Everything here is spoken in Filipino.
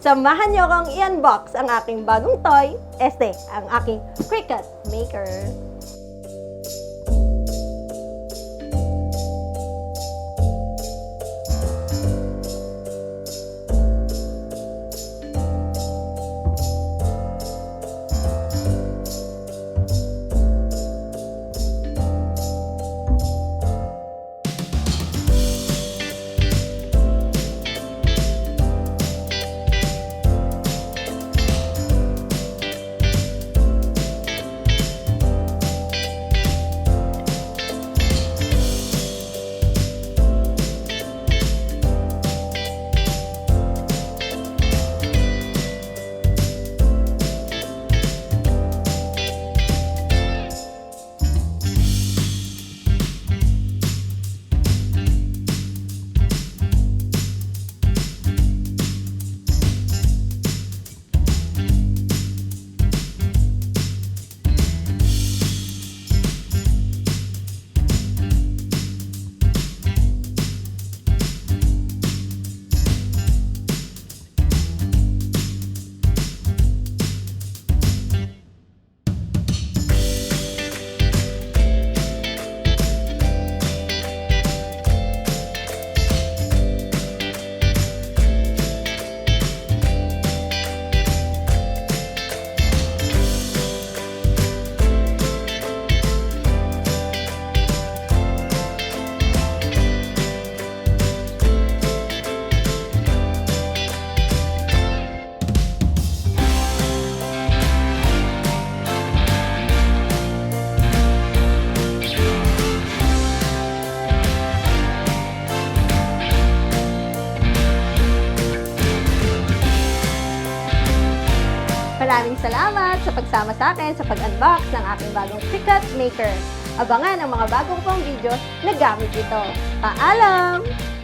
Samahan niyo akong i-unbox ang aking bagong toy, ang aking Cricut maker. Maraming salamat sa pagsama sa akin sa pag-unbox ng aking bagong Cricut maker. Abangan ang mga bagong pang videos na gamit ito. Paalam!